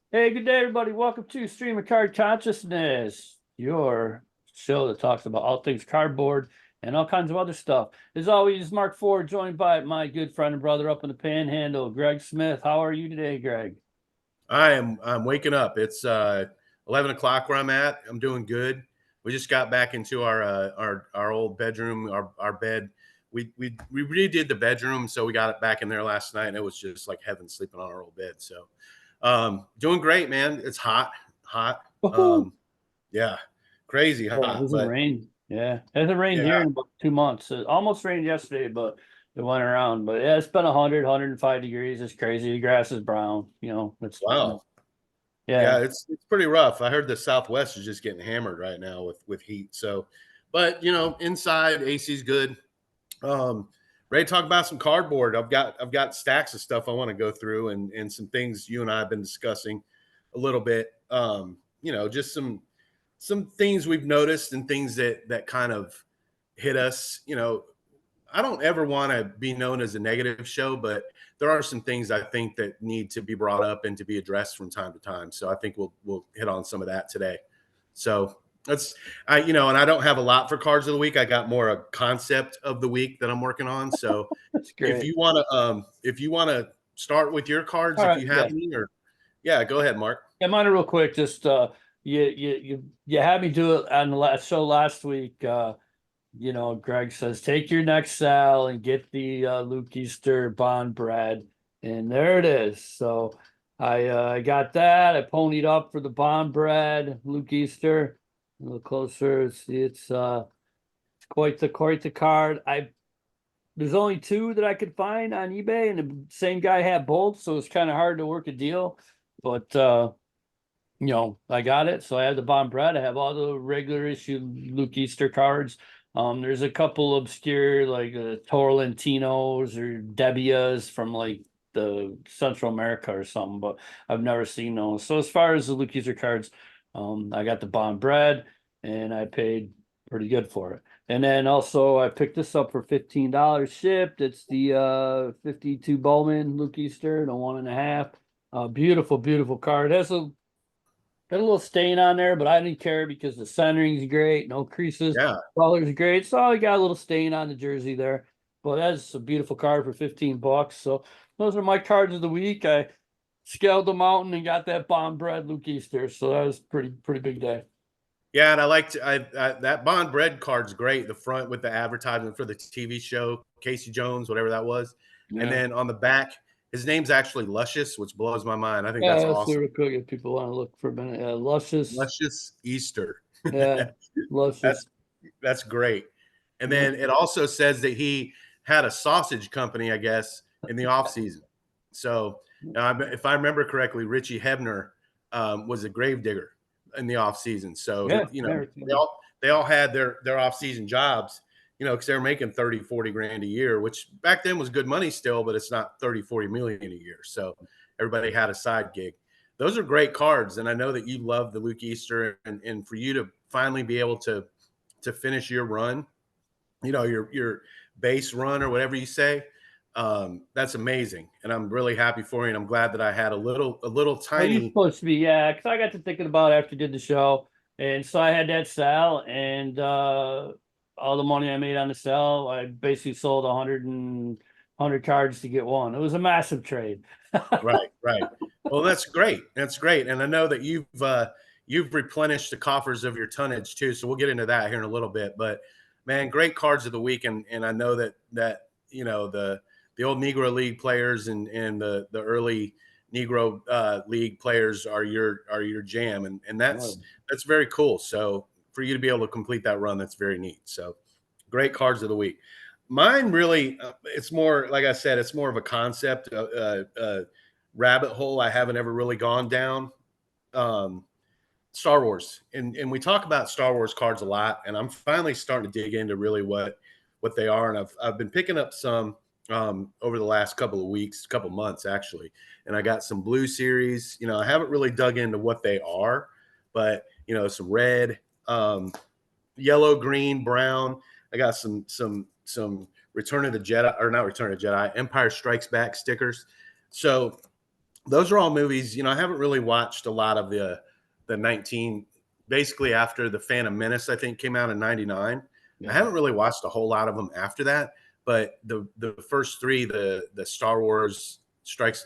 Hey, good day, everybody. Welcome to Stream of Card Consciousness, your show that talks about all things cardboard and all kinds of other stuff. As always, Mark Ford, joined by my good friend and brother up in the Panhandle, Greg Smith. How are you today, Greg? I'm waking up. It's 11 o'clock where I'm at. I'm doing good. We just got back into our old bedroom, our bed. We redid the bedroom, so we got it back in there last night, and it was just like heaven sleeping on our old bed. So doing great, man. It's hot. Woohoo! Yeah, crazy Yeah, it hot, hasn't but rained. Yeah, it hasn't rained here yeah, in about 2 months. It almost rained yesterday, but it went around. But yeah, it's been 105 degrees. It's crazy. The grass is brown. It's wow. yeah, Yeah, it's pretty rough. I heard the Southwest is just getting hammered right now with heat. So, but inside AC's good. Um, Ready to talk about some cardboard. I've got stacks of stuff I want to go through and some things you and I have been discussing a little bit. Just some things we've noticed and things that kind of hit us. I don't ever want to be known as a negative show, but there are some things I think that need to be brought up and to be addressed from time to time. So I think we'll hit on some of that today. So that's and I don't have a lot for cards of the week. I got more a concept of the week that I'm working on. So that's if great. you want to start with your cards, All if right, you yeah. have any, or yeah, go ahead, Mark. Yeah, mine are real quick. Just you had me do it on the last show last week. Greg says take your next sal and get the Luke Easter bond bread, and there it is. So I got that. I ponied up for the bond bread, Luke Easter. A little closer. It's quite the card. I There's only two that I could find on eBay, and the same guy had both, so it's kind of hard to work a deal. But I got it. So I have the Von Brett. I have all the regular issue Luke Easter cards. There's a couple obscure like Torrentinos or Debias from like the Central America or something, but I've never seen those. So as far as the Luke Easter cards, I got the Bond Bread and I paid pretty good for it. And then also I picked this up for $15 shipped. It's the 52 Bowman Luke Easter, the 1.5. Beautiful, beautiful card. It has got a little stain on there, but I didn't care because the centering's great, no creases, Yeah. color's great. So I got a little stain on the jersey there. But that's a beautiful card for $15. So those are my cards of the week. I scaled the mountain and got that bomb bread Luke Easter. So that was pretty big day. Yeah, and I liked that Bond Bread card's great. The front with the advertisement for the TV show, Casey Jones, whatever that was, and Yeah. then on the back, his name's actually Luscious, which blows my mind. I think Yeah, that's let's see awesome. real quick if people want to look for a minute. Luscious. Luscious Easter. Yeah, that's luscious. that's great. And Yeah. then it also says that he had a sausage company, I guess, in the off season. So if I remember correctly, Richie Hebner was a gravedigger in the off season. So Yeah. they all had their off season jobs, because they were making 30, 40 grand a year, which back then was good money still, but it's not 30, 40 million a year. So everybody had a side gig. Those are great cards. And I know that you love the Luke Easter, and for you to finally be able to finish your run, your base run or whatever you say, that's amazing, and I'm really happy for you. And I'm glad that I had a little Well, you're tiny. supposed to be, yeah, because I got to thinking about it after I did the show. And so I had that sale and all the money I made on the sale, I basically sold 100 cards to get one. It was a massive trade. Right. Well, that's great, and I know that you've replenished the coffers of your tonnage too, so we'll get into that here in a little bit. But man, great cards of the week, and I know that the old Negro League players and the early Negro League players are your jam, and that's very cool. So for you to be able to complete that run, that's very neat. So great cards of the week. Mine really, it's more like I said, it's more of a concept, rabbit hole I haven't ever really gone down. Um, Star Wars, and we talk about Star Wars cards a lot, and I'm finally starting to dig into really what they are, and I've been picking up some over the last couple of weeks, couple months actually, and I got some blue series. I haven't really dug into what they are, but some red, yellow, green, brown. I got some Return of the Jedi, or not Return of the Jedi, Empire Strikes Back stickers. So those are all movies. You know, I haven't really watched a lot of the 19 basically after the Phantom Menace, I think came out in 99. I Yeah. haven't really watched a whole lot of them after that, but the first three, the Star Wars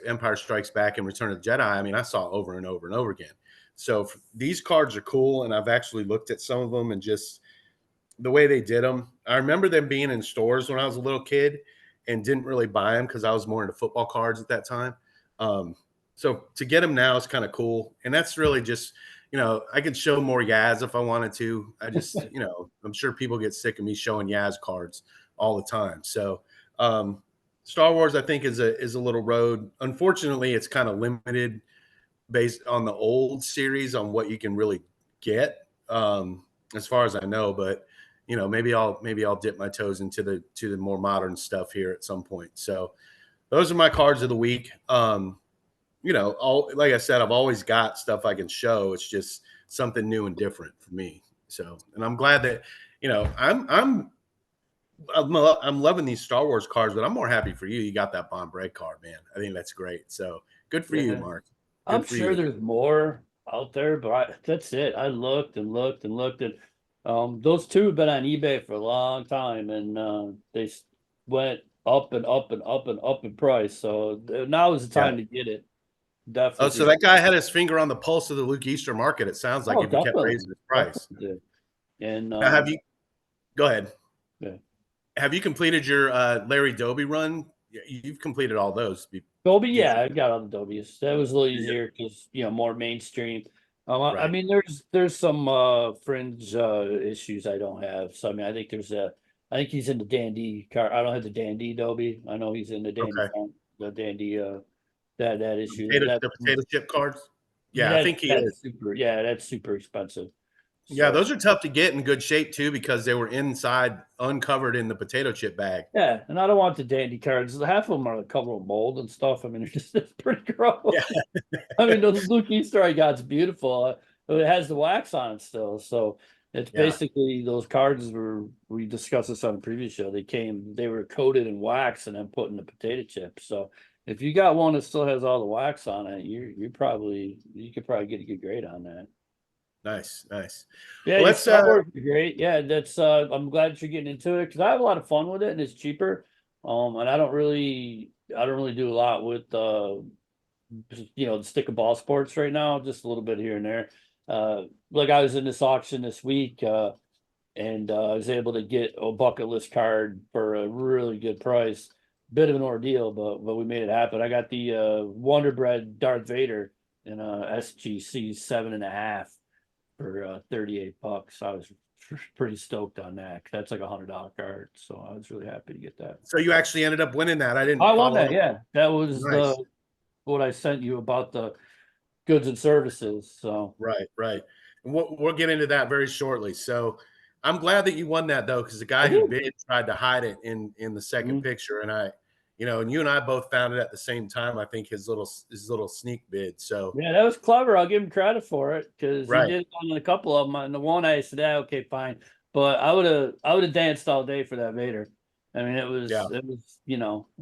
Empire Strikes Back and Return of the Jedi, I mean, I saw over and over and over again. So these cards are cool, and I've actually looked at some of them and just the way they did them. I remember them being in stores when I was a little kid and didn't really buy them because I was more into football cards at that time. Um, so to get them now is kind of cool. And that's really just, you know, I could show more Yaz if I wanted to. I just, you know, I'm sure people get sick of me showing Yaz cards all the time. So Star Wars, I think, is a little road. Unfortunately, it's kind of limited based on the old series on what you can really get, as far as I know. But you know, maybe I'll dip my toes into the more modern stuff here at some point. So those are my cards of the week. You know, like I said, I've always got stuff I can show. It's just something new and different for me. So, and I'm glad that, you know, I'm loving these Star Wars cards, but I'm more happy for you. You got that Bond Bread card, man. I think that's great. So good for you, Yeah. Mark. I'm Good for sure you. there's more out there, but that's it. I looked and looked and looked at those two have been on eBay for a long time, and went up and up and up and up in price. So now is the Yeah. time to get it. Oh, Definitely. so that guy had his finger on the pulse of the Luke Easter market. It sounds like Oh, if he kept definitely. raising his price. Definitely did. And Now, have you? Go ahead. yeah. Have you completed your Larry Doby run? You've completed all those. Doby, You, yeah, I got all the Dobies. That was a little easier because more mainstream. I right. mean, there's some fringe issues I don't have. So I mean, I think he's in the Dandy car. I don't have the Dandy Doby. I know he's in the Dandy Okay. font, the Dandy that issue. The potato chip cards. Yeah, I That think he is. that's super expensive. Yeah, So those are tough to get in good shape too because they were inside, uncovered in the potato chip bag. yeah, and I don't want the Dandy cards. Half of them are covered with mold and stuff. I mean, it's pretty gross. Yeah. I mean, the Luke Easter I got's beautiful. But it has the wax on it still. So it's Yeah. basically those cards we discussed this on the previous show. They were coated in wax and then put in the potato chips. So if you got one that still has all the wax on it, you could probably get a good grade on that. Nice. Nice. Yeah, Well, your let's. Star Wars is great. Yeah, that's I'm glad that you're getting into it because I have a lot of fun with it and it's cheaper. And I don't really do a lot with the stick of ball sports right now, just a little bit here and there. Like I was in this auction this week, and I was able to get a bucket list card for a really good price. Bit of an ordeal, but we made it happen. I got the Wonder Bread Darth Vader in a SGC 7.5 for $38. I was pretty stoked on that. That's like $100 card, so I was really happy to get that. So you actually ended up winning that. I I didn't won follow that. up. Yeah, that was Nice. what I sent you about the goods and services. So Right, right. And we'll get into that very shortly. So I'm glad that you won that though, because the I guy who did. bid tried to hide it in the second Mhm. picture, and and you and I both found it at the same time. I think his little sneak bid. So Yeah, that was clever. I'll give him credit for it because he right, did it on a couple of them. And the one I said, okay, fine. But I would have danced all day for that Vader. I mean, yeah.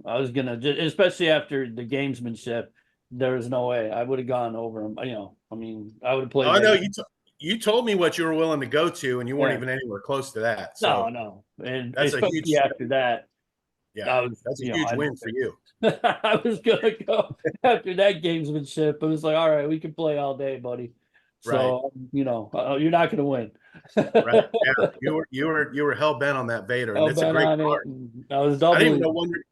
I was gonna, especially after the gamesmanship, there was no way I would have gone over him. I mean, I would have Oh, played I know that. you told me what you were willing to go to, and you weren't Yeah, even anywhere close to that. no, So no, and that's a huge especially after that, yeah, I was, that's a huge I win for you. I was gonna go after that gamesmanship. It was like, all right, we can play all day, buddy. Right, So you're not gonna win. right. Yeah, you were hell bent on that Vader, and Hell it's a bent great on it. card. And I was I didn't even doubly, know Wonder.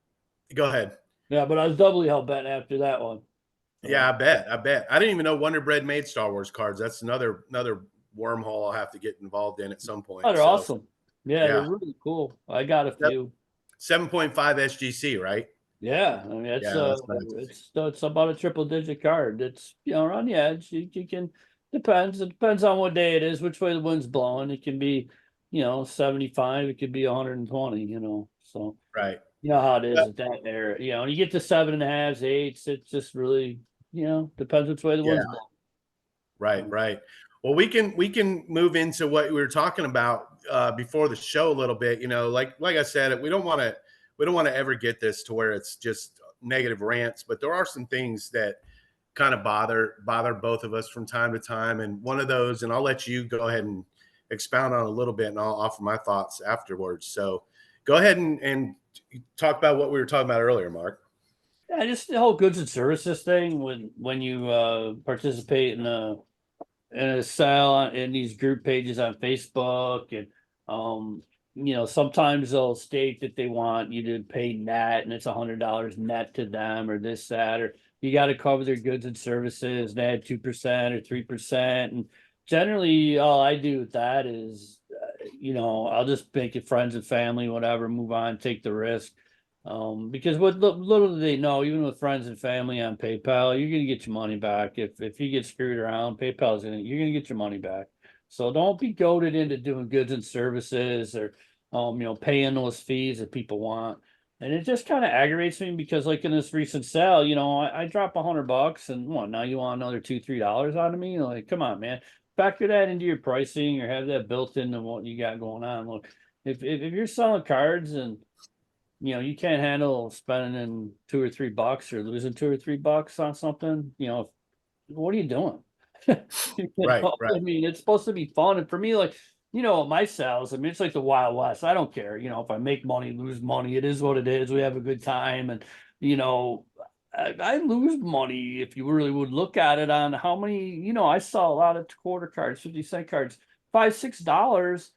Go ahead. yeah, but I was doubly hell bent after that one. Yeah, So, I bet. I bet. I didn't even know Wonder Bread made Star Wars cards. That's another wormhole I'll have to get involved in at some point. oh, they're So awesome. Yeah, they're yeah, really cool. I got a few. 7.5 SGC, right? Yeah, I mean Yeah, that's nice. it's about a triple digit card. It's around the edge. You can depends. It depends on what day it is, which way the wind's blowing. It can be, 75. It could be 120. So Right. you know how it is Well, at that area. When you get to 7.5s, eights, it just really, depends which way the yeah, wind's blowing. right, right. Well, we can move into what we were talking about before the show a little bit. Like I said, we don't want to ever get this to where it's just negative rants, but there are some things that kind of bother both of us from time to time. And one of those, and I'll let you go ahead and expound on a little bit, and I'll offer my thoughts afterwards. So go ahead and talk about what we were talking about earlier, Mark. Yeah, just the whole goods and services thing. When you participate in a sale in these group pages on Facebook, and sometimes they'll state that they want you to pay net, and it's $100 net to them, or this, that, or you got to cover their goods and services. They add 2% or 3%, and generally all I do with that is, I'll just make it friends and family, whatever, move on, take the risk. Because what little do they know, even with friends and family on PayPal, you're gonna get your money back. If you get screwed around, you're gonna get your money back. So don't be goaded into doing goods and services, or paying those fees that people want. And it just kind of aggravates me, because like in this recent sale, I drop $100, and what, now you want another $2-3 out of me? Like, come on, man. Factor that into your pricing, or have that built into what you got going on. Look, if you're selling cards, and you can't handle spending in $2 or $3 or losing $2 or $3 on something, what are you doing? Right. I mean, it's supposed to be fun. And for me, like, my sales, I mean, it's like the Wild West. I don't care. If I make money, lose money, it is what it is. We have a good time. And, I lose money, if you really would look at it, on how many, I saw a lot of quarter cards, 50-cent cards, $5-6.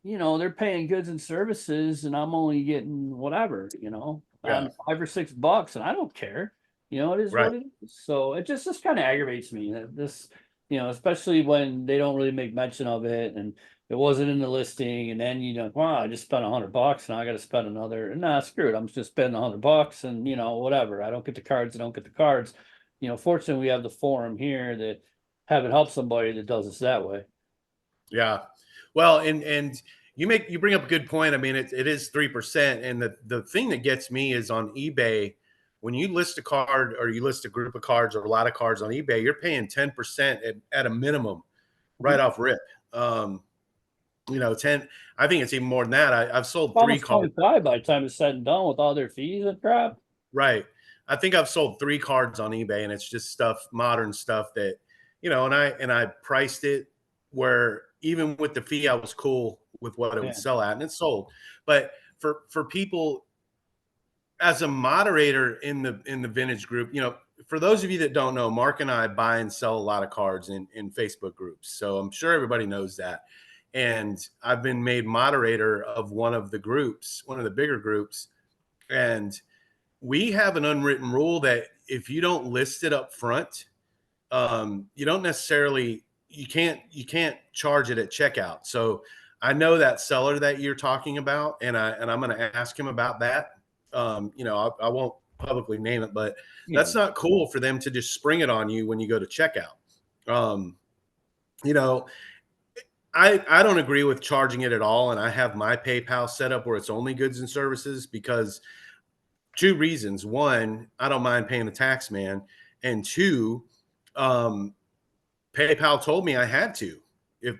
They're paying goods and services, and I'm only getting whatever, on $5 or $6, and I don't care. It is Right. what it is. So it just kind of aggravates me that this, especially when they don't really make mention of it, and it wasn't in the listing, and then wow, I just spent $100, and I got to spend another. Nah, screw it. I'm just spending $100, and whatever. I don't get the cards. I don't get the cards. Fortunately, we have the forum here that have it help somebody that does this that way. Yeah. Well, and you bring up a good point. I mean, it is 3%. And the thing that gets me is on eBay, when you list a card, or you list a group of cards, or a lot of cards on eBay, you're paying 10% at a minimum right off rip. 10, I think it's even more than that. I've sold Almost 3 cards. 25 by the time it's said and done, with all their fees and crap. Right. I think I've sold 3 cards on eBay, and it's just stuff, modern stuff that, and I priced it where even with the fee, I was cool with what it would sell at, and it sold. But for people, as a moderator in the vintage group, for those of you that don't know, Mark and I buy and sell a lot of cards in Facebook groups. So I'm sure everybody knows that. And I've been made moderator of one of the groups, one of the bigger groups. And we have an unwritten rule that if you don't list it up front, you don't necessarily, you can't charge it at checkout. So I know that seller that you're talking about, and I'm going to ask him about that. I won't publicly name it, but that's not cool for them to just spring it on you when you go to checkout. I don't agree with charging it at all. And I have my PayPal set up where it's only goods and services, because 2 reasons. One, I don't mind paying the tax man. And 2, PayPal told me I had to,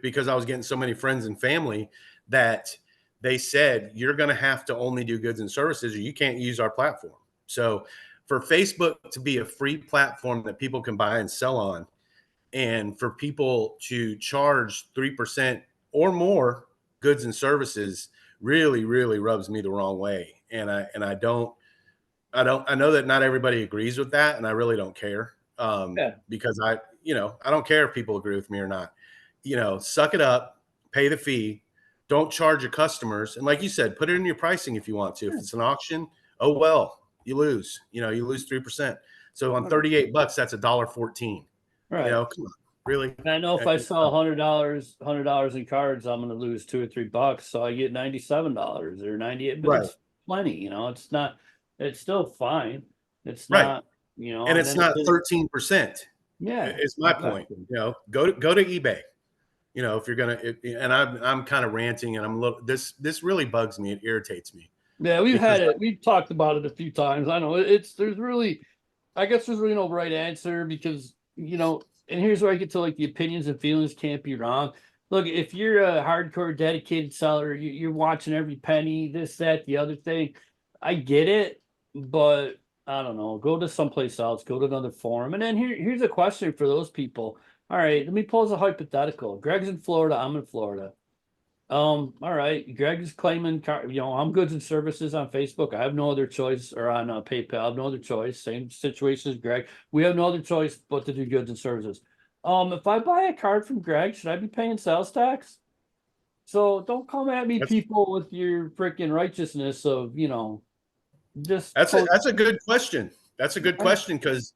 because I was getting so many friends and family that they said, you're going to have to only do goods and services, or you can't use our platform. So for Facebook to be a free platform that people can buy and sell on, and for people to charge 3% or more goods and services, really, really rubs me the wrong way. And I know that not everybody agrees with that, and I really don't care. Because I don't care if people agree with me or not. Suck it up, pay the fee, don't charge your customers. And like you said, put it in your pricing if you want to. If it's an auction, oh, well, you lose, you lose 3%. So on $38, that's $1.14. Right. Come on, really? And I know if I sell $100 in cards, I'm going to lose $2 or $3. So I get $97 or 98, but it's plenty, it's still fine. It's not, and it's not 13%. Yeah. It's my point. Go to eBay. If you're going to, and I'm kind of ranting, and I'm a little, this really bugs me. It irritates me. Yeah. We've talked about it a few times. I know there's really no right answer, because, and here's where I get to, like, the opinions and feelings can't be wrong. Look, if you're a hardcore dedicated seller, you're watching every penny, this, that, the other thing. I get it, but I don't know, go to someplace else, go to another forum. And then here's a question for those people. All right, let me pose a hypothetical. Greg's in Florida, I'm in Florida. All right, Greg is claiming, I'm goods and services on Facebook. I have no other choice, or on PayPal, I have no other choice. Same situation as Greg. We have no other choice but to do goods and services. If I buy a card from Greg, should I be paying sales tax? So don't come at me, people, with your freaking righteousness of, just That's a good question. That's a good question because,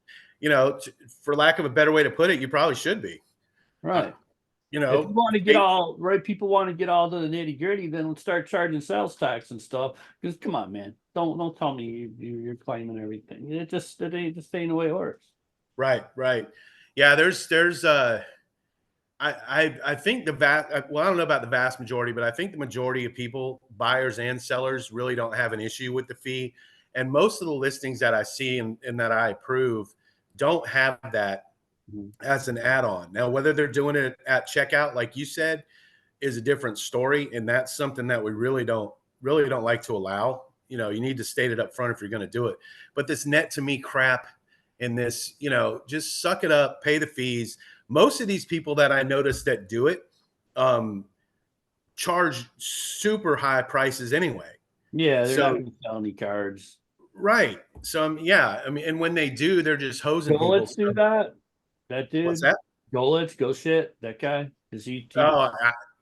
for lack of a better way to put it, you probably should be. Right. You If know, you want to get all right, people want to get all to the nitty gritty, then let's start charging sales tax and stuff. Because come on, man, don't tell me you're claiming everything. It ain't the way it works. right. Yeah, I think well, I don't know about the vast majority, but I think the majority of people, buyers and sellers, really don't have an issue with the fee. And most of the listings that I see and that I approve don't have that as an add-on. Now, whether they're doing it at checkout, like you said, is a different story. And that's something that we really don't like to allow. You need to state it up front if you're going to do it. But this net to me crap and this, just suck it up, pay the fees. Most of these people that I notice that do it charge super high prices anyway. Yeah, they're not going to sell any cards. Right. So, yeah, I mean, and when they do, they're just hosing people. Let's do that. That dude. What's that? Go shit. That guy. Is he? Oh,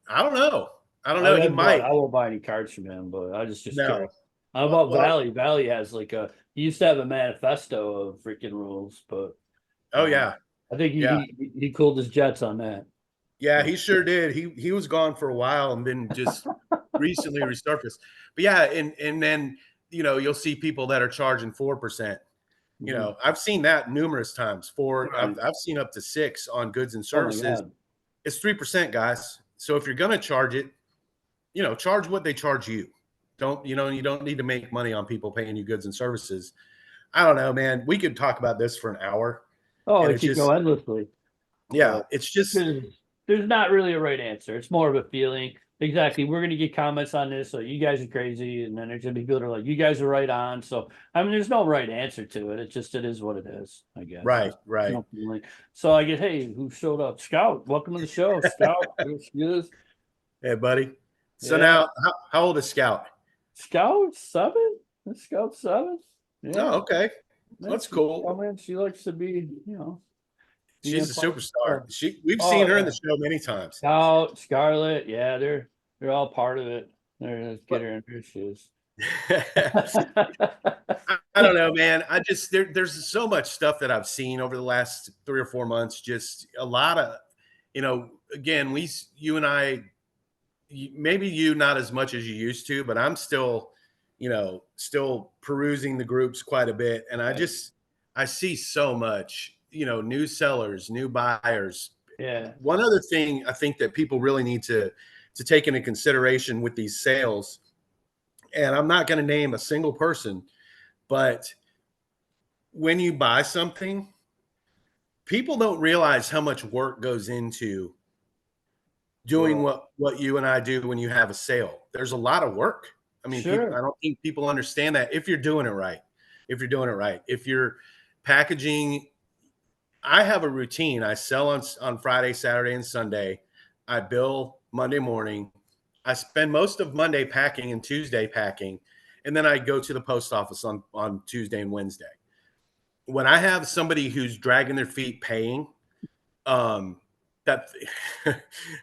I don't know. I don't know. He might. I won't buy any cards from him, but I just No. curious. How about Valley? Valley has like he used to have a manifesto of freaking rules, but oh yeah, I think he cooled his jets on that. Yeah, he sure did. He was gone for a while and then just recently resurfaced. But yeah, and then you'll see people that are charging 4%. I've seen that numerous times. I've seen up to 6 on goods and services. It's 3%, guys. So if you're gonna charge it, charge what they charge you. You don't need to make money on people paying you goods and services. I don't know, man. We could talk about this for an hour. Oh, it could go endlessly. Yeah, it's just there's not really a right answer. It's more of a feeling. Exactly. We're gonna get comments on this, so you guys are crazy, and then there's gonna be people that are like, you guys are right on. So I mean, there's no right answer to it. It is what it is, I guess. Right. No feeling. So I get, hey, who showed up? Scout, welcome to the show, Scout. Hey, buddy. So now, how old is Scout? Scout 7. Scout 7. Yeah. Oh, okay. That's cool. Oh man, she likes to be, she's a superstar. We've seen her in the show many times. Scout, Scarlett, yeah, they're all part of it. Let's get her in her shoes. I don't know, man. There's so much stuff that I've seen over the last 3 or 4 months. Just a lot of, again, you and I, maybe you not as much as you used to, but I'm still perusing the groups quite a bit. And I see so much, new sellers, new buyers. Yeah. One other thing I think that people really need to take into consideration with these sales, and I'm not going to name a single person, but when you buy something, people don't realize how much work goes into doing what you and I do when you have a sale. There's a lot of work. I mean, I don't think people understand that if you're doing it right. If you're packaging, I have a routine. I sell on Friday, Saturday, and Sunday. I bill Monday morning. I spend most of Monday packing and Tuesday packing. And then I go to the post office on Tuesday and Wednesday. When I have somebody who's dragging their feet paying, that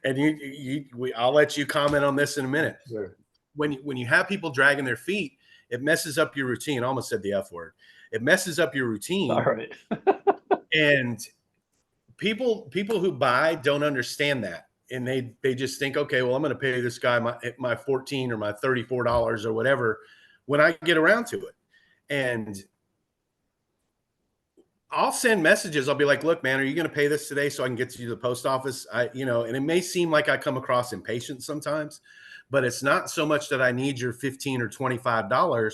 and I'll let you comment on this in a minute. Sure. When you have people dragging their feet, it messes up your routine. I almost said the F word. It messes up your routine. All right. And people who buy don't understand that. And they just think, okay, well, I'm going to pay this guy my $14 or my $34 or whatever when I get around to it. And I'll send messages. I'll be like, look, man, are you going to pay this today so I can get to the post office? And it may seem like I come across impatient sometimes, but it's not so much that I need your $15 or $25.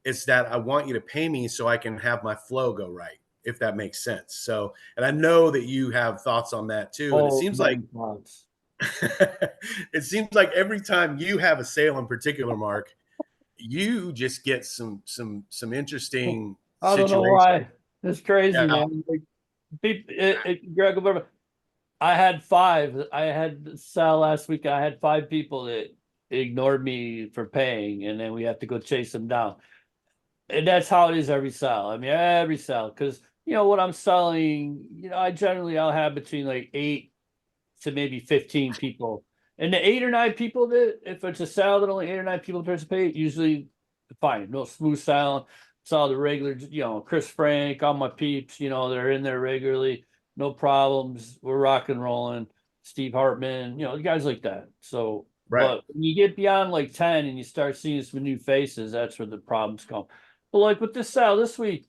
It's that I want you to pay me so I can have my flow go right, if that makes sense. So, and I know that you have thoughts on that too. And it seems like it seems like every time you have a sale in particular, Mark, you just get some interesting I don't know situation. why. It's crazy, Yeah. man. Like, Greg, whatever. I had five. I had Sal last week. I had five people that ignored me for paying, and then we have to go chase them down. And that's how it is every sale. I mean, every sale, because what I'm selling, I'll have between like 8 to maybe 15 people. And the 8 or 9 people that, if it's a sale that only 8 or 9 people participate, usually fine. No smooth sale. It's all the regular, Chris Frank, all my peeps, they're in there regularly. No problems. We're rock and rolling. Steve Hartman, guys like that. So, Right. but when you get beyond like 10 and you start seeing some new faces, that's where the problems come. But like with this sale this week,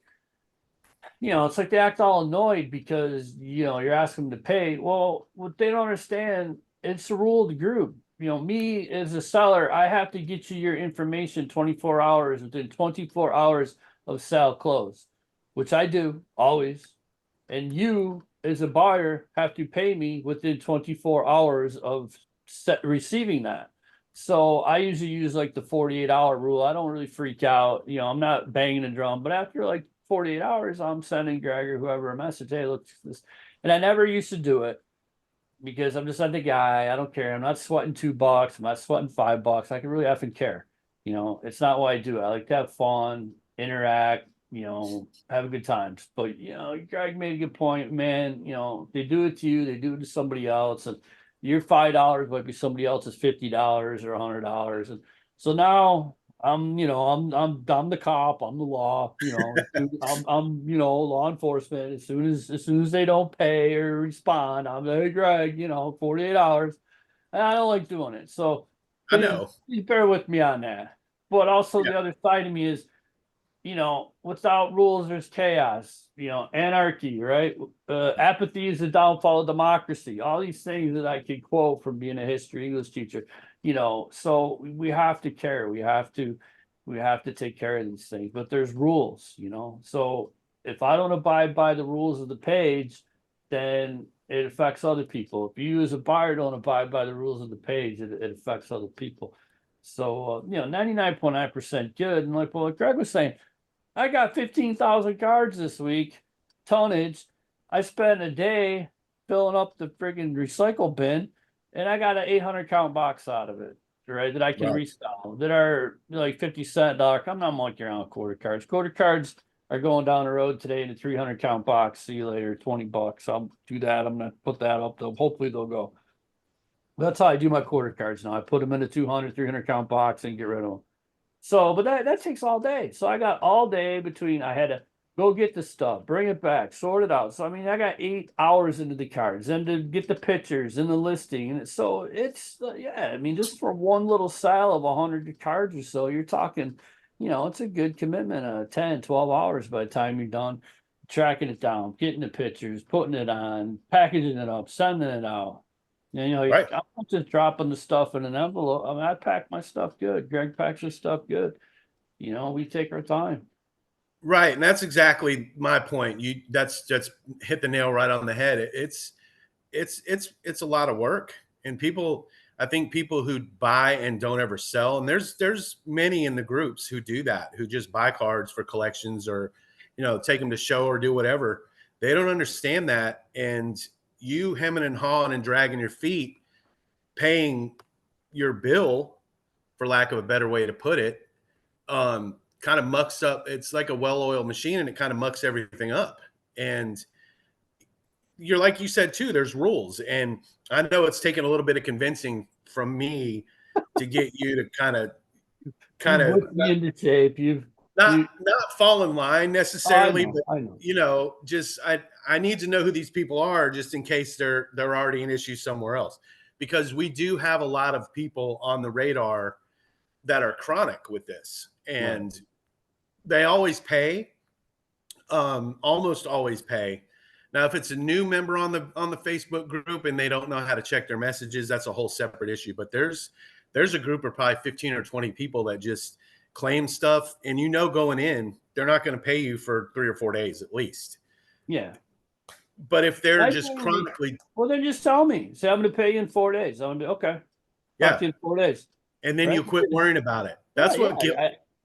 it's like they act all annoyed because, you're asking them to pay. Well, what they don't understand, it's the rule of the group. Me as a seller, I have to get you your information 24 hours within 24 hours of sale close, which I do always. And you as a buyer have to pay me within 24 hours of receiving that. So I usually use like the 48-hour rule. I don't really freak out. I'm not banging the drum, but after like 48 hours, I'm sending Greg or whoever a message. Hey, look, this. And I never used to do it because I'm just not the guy. I don't care. I'm not sweating $2. I'm not sweating $5. I can really effing care. It's not what I do. I like to have fun, interact, have a good time. But Greg made a good point, man. They do it to you, they do it to somebody else, and your $5 might be somebody else's $50 or $100. And so now I'm the cop, I'm the law, I'm law enforcement. As soon as they don't pay or respond, I'm like, Greg, 48 hours. And I don't like doing it. So I know. please bear with me on that. But also Yeah. the other side of me is, without rules, there's chaos, anarchy, right? Apathy is the downfall of democracy. All these things that I could quote from being a history English teacher, so we have to care. We have to take care of these things, but there's rules, so if I don't abide by the rules of the page, then it affects other people. If you as a buyer don't abide by the rules of the page, it affects other people. So, 99.9% good. And like Greg was saying, I got 15,000 cards this week, tonnage. I spent a day filling up the friggin' recycle bin, and I got an 800 count box out of it, right? That I can resell, that are like 50 cent dollar. I'm not monkeying around with quarter cards. Quarter cards are going down the road today in a 300 count box. See you later, $20. I'll do that. I'm gonna put that up. Hopefully they'll go. That's how I do my quarter cards now. I put them in a 200, 300 count box and get rid of them. So, but that takes all day. So I got all day between, I had to go get the stuff, bring it back, sort it out. So, I mean, I got 8 hours into the cards and to get the pictures and the listing. And it's, yeah, I mean, just for one little sale of 100 cards or so, you're talking, it's a good commitment of 10, 12 hours by the time you're done tracking it down, getting the pictures, putting it on, packaging it up, sending it out. Right. I'm not just dropping the stuff in an envelope. I mean, I pack my stuff good. Greg packs his stuff good. We take our time. Right. And that's exactly my point. That's hit the nail right on the head. It's a lot of work. And I think people who buy and don't ever sell, and there's many in the groups who do that, who just buy cards for collections or, take them to show or do whatever. They don't understand that. And you hemming and hawing and dragging your feet, paying your bill, for lack of a better way to put it, kind of mucks up. It's like a well-oiled machine, and it kind of mucks everything up. And you're, like you said too, there's rules. And I know it's taken a little bit of convincing from me to get you to kind of Whip me into shape. not fall in line necessarily, I know. but just I need to know who these people are, just in case they're already an issue somewhere else, because we do have a lot of people on the radar that are chronic with this, and they always pay, almost always pay. Now, if it's a new member on the Facebook group and they don't know how to check their messages, that's a whole separate issue. But there's a group of probably 15 or 20 people that just claim stuff, and going in, they're not going to pay you for 3 or 4 days at least. Yeah. But if they're just chronically, well, then just tell me. Say I'm going to pay you in 4 days. I'm going to be okay. Yeah. Talk to you in 4 days. And then you quit worrying about it. That's what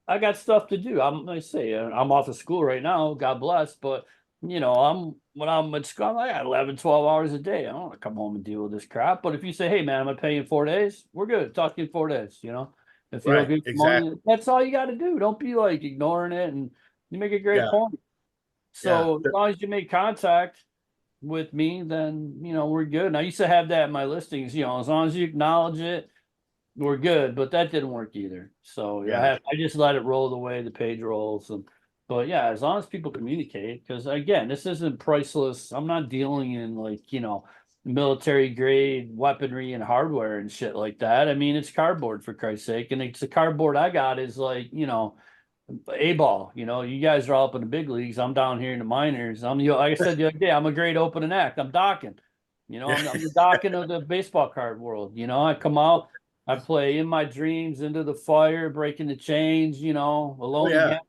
I got stuff to do. I say I'm off of school right now, God bless, but when I'm at school, I got 11, 12 hours a day. I don't want to come home and deal with this crap. But if you say, hey man, I'm gonna pay you in 4 days, we're good. Talk to you in 4 days, If you don't Right. get the money, Exactly. that's all you gotta do. Don't be like ignoring it, and you make a great Yeah. point. Yeah. So as long as you make contact with me, then we're good. And I used to have that in my listings, as long as you acknowledge it, we're good, but that didn't work either. So yeah, Yeah. I just let it roll the way the page rolls. But yeah, as long as people communicate, because again, this isn't priceless. I'm not dealing in like, military grade weaponry and hardware and shit like that. I mean, it's cardboard for Christ's sake. And it's the cardboard I got is like, A ball. You guys are all up in the big leagues. I'm down here in the minors. Like I said the other day, I'm a great opening act. I'm docking. Yeah. I'm the docking of the baseball card world. I come out, I play In My Dreams, Into the Fire, Breaking the Chains, Oh Alone yeah. Again.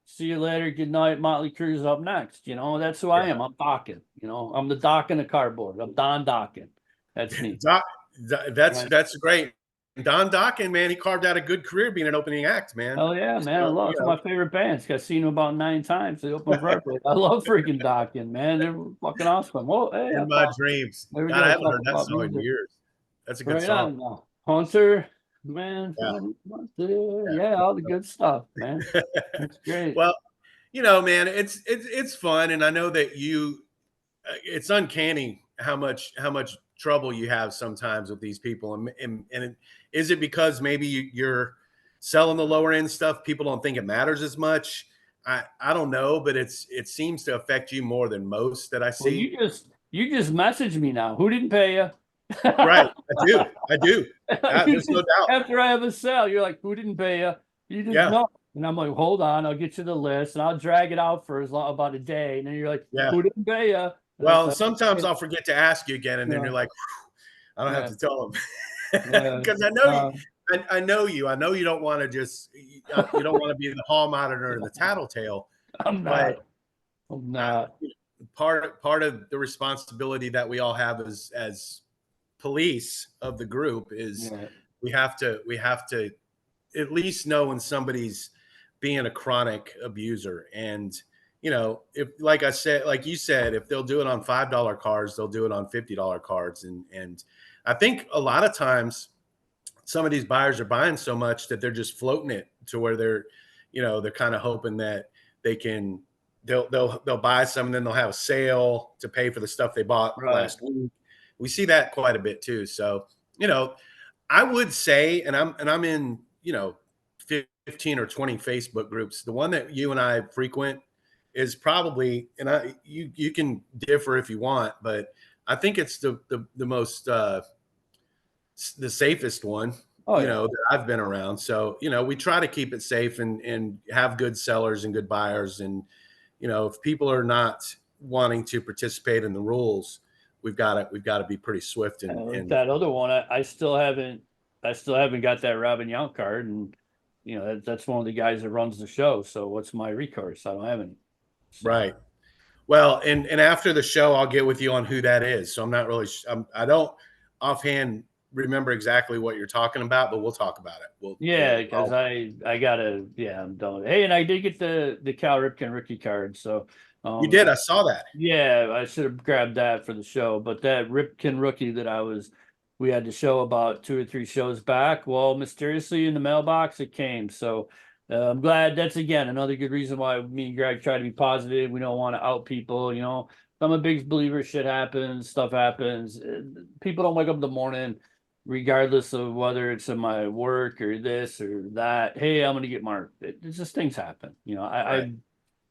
See you later. Good night. Motley Crue's up next. That's who I Yeah. am. I'm docking. I'm the docking of cardboard. I'm Don Docking. That's me. Doc, Right. that's great. Don Dokken, man, he carved out a good career being an opening act, man. Oh yeah, man! I So, love it's my favorite bands. I've seen them about 9 times. They open for everybody. I love freaking Dokken, man. They're fucking awesome. Well, hey, In I My thought Dreams. there we God, I go. haven't Talk heard that about song in music. years. That's a good Right song. on now. Hunter, man. Yeah. Yeah, all the good stuff, man. That's great. Well, man, it's fun, and I know that it's uncanny how much trouble you have sometimes with these people, and is it because maybe you're selling the lower end stuff? People don't think it matters as much. I don't know, but it seems to affect you more than most that I Well, see. you just messaged me now. Who didn't pay you? Right, I do. There's no doubt. After I have a sale, you're like, who didn't pay you? You just Yeah, know. And I'm like, hold on, I'll get you the list and I'll drag it out for about a day. And then you're like, yeah. who didn't pay you? And I Well, said, sometimes okay. I'll forget to ask you again, and then you're Yeah, like, I don't have yeah, to tell them yeah. because I know you. I know you. I know you don't want to you don't want to be the hall monitor and the tattletale, I'm but not. I'm I, not. part of the responsibility that we all have as police of the group is Yeah. we have to at least know when somebody's being a chronic abuser. And if like I said, like you said, if they'll do it on $5 cards, they'll do it on $50 cards. And I think a lot of times some of these buyers are buying so much that they're just floating it to where they're kind of hoping that they can they'll buy some and then they'll have a sale to pay for the stuff they bought Right. last week. We see that quite a bit too. So, I would say, and I'm in, 15 or 20 Facebook groups. The one that you and I frequent is probably, and you can differ if you want, but I think it's the most the safest one, Oh yeah. that I've been around. So, we try to keep it safe and have good sellers and good buyers. And, if people are not wanting to participate in the rules, we've got to be pretty swift Like and that other one, I still haven't got that Robin Yount card, and that's one of the guys that runs the show. So what's my recourse? I don't have any. So right. Well, and after the show, I'll get with you on who that is. So I'm not really, I don't offhand remember exactly what you're talking about, but we'll talk about it. yeah, because I gotta, yeah, I'm done. Hey, and I did get the Cal Ripken rookie card. So You did. I saw that. yeah, I should have grabbed that for the show. But that Ripken rookie we had to show about 2 or 3 shows back. Well, mysteriously in the mailbox it came. So I'm glad. That's again another good reason why me and Greg try to be positive. We don't want to out people. I'm a big believer. Shit happens, stuff happens. People don't wake up in the morning, regardless of whether it's in my work or this or that. Hey, I'm gonna get marked. It's just things happen. Right.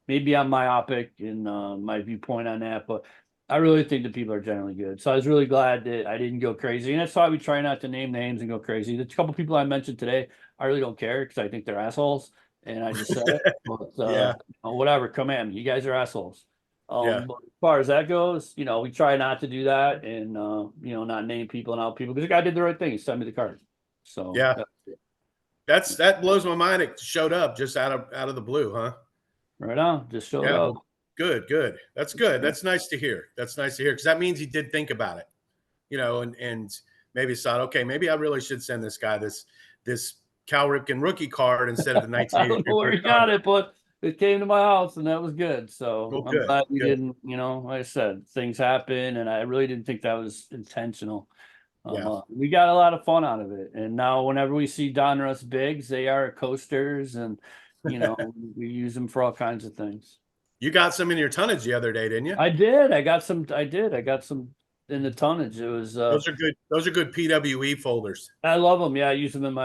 Maybe I'm myopic in my viewpoint on that, but I really think that people are generally good. So I was really glad that I didn't go crazy. And that's why we try not to name names and go crazy. The couple people I mentioned today, I really don't care because I think they're assholes. And I just said it. But Yeah. whatever, come at me. You guys are assholes. Yeah. But as far as that goes, we try not to do that and not name people and out people because the guy did the right thing. He sent me the card. So Yeah. That blows my mind. It showed up just out of the blue, huh? right on. Just showed Yeah. up. Well, good. That's good. That's nice to hear. That's nice to hear because that means he did think about it, and maybe thought, okay, maybe I really should send this guy this Cal Ripken rookie card instead of the I don't know 1983 where he card. got it, but it came to my house and that was good. So Well, I'm good, glad we good. didn't, like I said, things happen and I really didn't think that was intentional. Yeah. We got a lot of fun out of it. And now whenever we see Donruss bigs, they are coasters and, we use them for all kinds of things. You got some in your tonnage the other day, didn't you? I did. I got some in the tonnage. It was, Those are good. Those are good PWE folders. I love them. Yeah. I use them in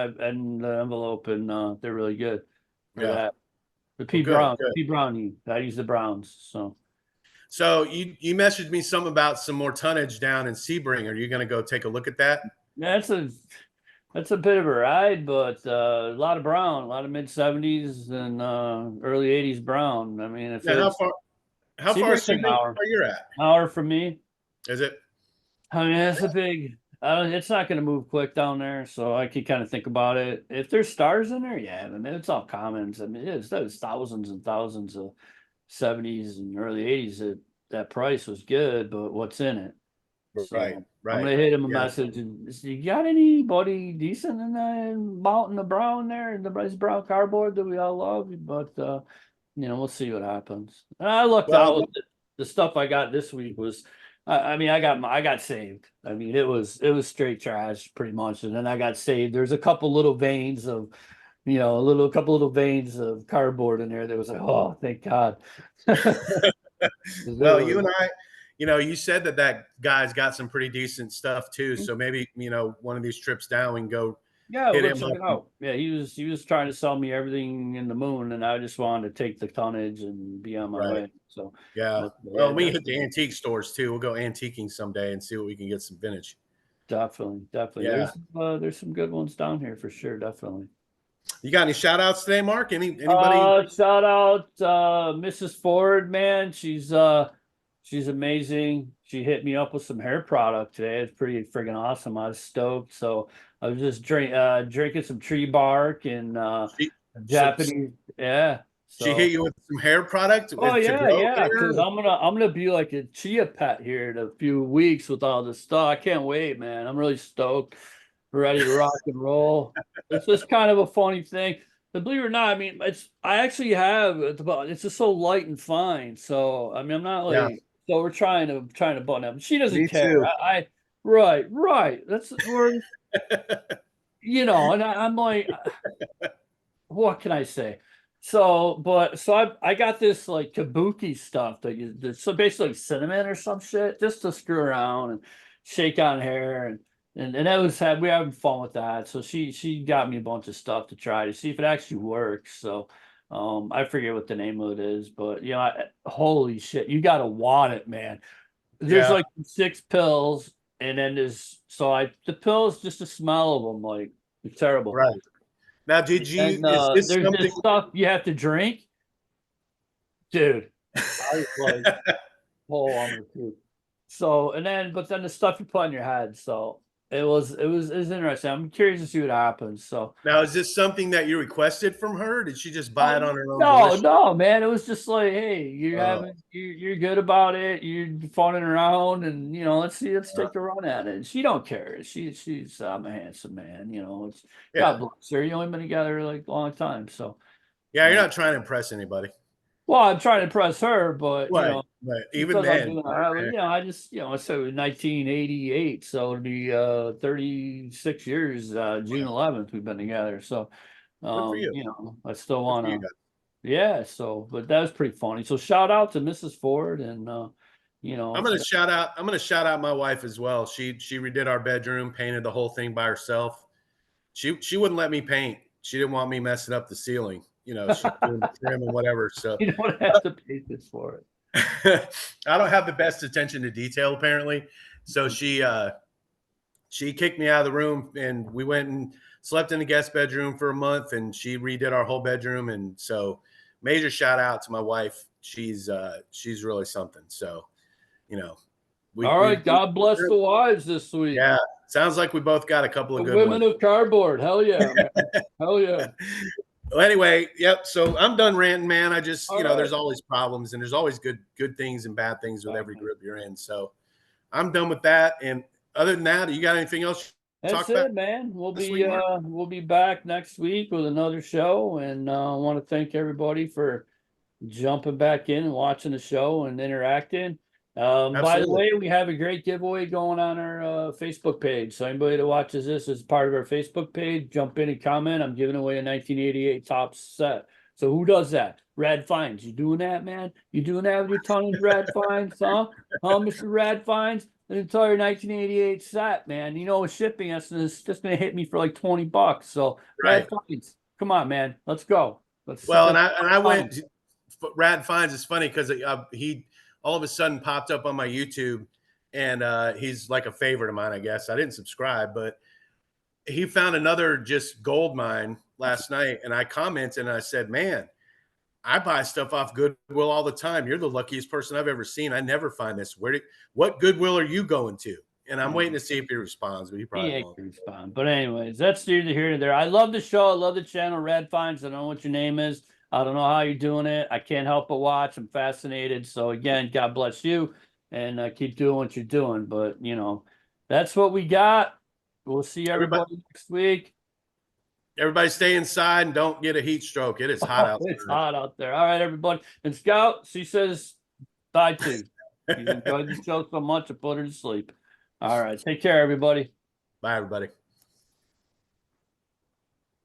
the envelope and they're really good for Yeah. that. The Well, good, good. P Brownie. I use the Browns. So you messaged me some about some more tonnage down in Sebring. Are you going to go take a look at that? Yeah, that's a bit of a ride, but a lot of brown, a lot of mid-70s and early 80s brown. I mean, if Yeah, it's how far is Sebring's an Sebring hour, where you're at? hour from me. Is it? I mean, it's a big. It's not going to move quick down there, so I can kind of think about it. If there's stars in there, yeah, I mean, it's all commons. I mean, there's thousands and thousands of 70s and early 80s that price was good, but what's in it? So Right, right. I'm gonna hit him a Yeah. message and you got anybody decent in the mountain of brown there in the nice brown cardboard that we all love, but we'll see what happens. And I looked Well, out the stuff I got this week was I mean I got saved. I mean it was straight trash pretty much, and then I got saved. There's a couple little veins of a couple little veins of cardboard in there that was like, oh, thank God. well, you and I, you said that guy's got some pretty decent stuff too. So maybe, one of these trips down, we can go Yeah, hit we'll him check up. it out. Yeah, he was trying to sell me everything in the moon, and I just wanted to take the tonnage and be on my Right. way. So Yeah. Well, we hit the antique stores too. We'll go antiquing someday and see what we can get some vintage. definitely. Yeah. There's some good ones down here for sure. Definitely. You got any shout outs today, Mark? Anybody? Shout out Mrs. Ford, man. She's amazing. She hit me up with some hair product today. It's pretty friggin' awesome. I was stoked. So I was just drinking some tree bark and She, Japanese. Yeah. she So hit you with some hair product oh to yeah, grow yeah. hair? Because I'm gonna be like a chia pet here in a few weeks with all this stuff. I can't wait, man. I'm really stoked, ready to rock and roll. It's just kind of a funny thing. But believe it or not, I mean, I actually have it's just so light and fine. So I mean, I'm not Yeah. like so we're trying to button up. She doesn't Me care. too. Right. That's where and I'm like, what can I say? So I got this like kabuki stuff so basically cinnamon or some shit just to screw around and shake on hair and that was we having fun with that. So she got me a bunch of stuff to try to see if it actually works. So I forget what the name of it is, but holy shit, you gotta want it, man. There's like 6 pills, and then the pills, just the smell of them, like it's terrible. Right. Now, And is this there's something? this stuff you have to drink, dude. I was like, oh, I'm gonna puke. So but then the stuff you put on your head. So it was interesting. I'm curious to see what happens. So Now, is this something that you requested from her? Did she just buy it on her own volition? no, man. It was just like, hey, you're good about it. You're funning around, and let's take a run at it. She don't care. She's I'm a handsome man. God bless her. You only been together like a long time, so yeah, you're not trying to impress anybody. well, I'm trying to impress her, but Right. Even then, I just I said it was 1988, so it'd be 36 years. June 11th, we've been together, so good for you. I still want Good for to. you Yeah, so but that was pretty funny. So shout out to Mrs. Ford and I'm gonna shout out my wife as well. She redid our bedroom, painted the whole thing by herself. She wouldn't let me paint. She didn't want me messing up the ceiling. She doing the trim and whatever. So you don't have to pay this for it. I don't have the best attention to detail apparently. So she kicked me out of the room and we went and slept in the guest bedroom for a month and she redid our whole bedroom. And so major shout out to my wife. She's really something. So, All right, God bless the wives this week. Yeah, sounds like we both got a couple of good women ones. of cardboard. Hell yeah, man. Hell yeah. Well, anyway, yep. So I'm done ranting, man. I just, All right. there's always problems and there's always good things and bad things with every group you're in. So I'm done with that. And other than that, you got anything else That's talk about it, man. this week, Mark? We'll be back next week with another show, and I want to thank everybody for jumping back in and watching the show and interacting. By the Absolutely. way, we have a great giveaway going on our Facebook page. So anybody that watches this as part of our Facebook page, jump in and comment. I'm giving away a 1988 Topps set. So who does that? Rad Finds. You doing that, man? You doing that with your tonnage, Rad Finds, huh? Huh, Mr. Rad Finds? An entire 1988 set, man. You know, with shipping, it's just gonna hit me for like $20. So Rad Right. Finds, come on, man. Let's go. Well, and Let's I went. Rad Finds is funny because he all of a sudden popped up on my YouTube, and he's like a favorite of mine. I guess I didn't subscribe, but he found another just gold mine last night, and I commented and I said, "Man, I buy stuff off Goodwill all the time. You're the luckiest person I've ever seen. I never find this. What Goodwill are you going to?" And I'm waiting to see if he responds, but he probably He ain't won't. gonna respond. But anyways, that's neither here nor there. I love the show. I love the channel. Red Finds. I don't know what your name is. I don't know how you're doing it. I can't help but watch. I'm fascinated. So again, God bless you, and keep doing what you're doing. But that's what we got. We'll see everybody next week. Everybody stay inside and don't get a heat stroke. It is hot outside. It's hot out there. All right, everybody. And Scout, she says bye too. She's enjoyed the show so much, I put her to sleep. All right, take care, everybody. Bye, everybody.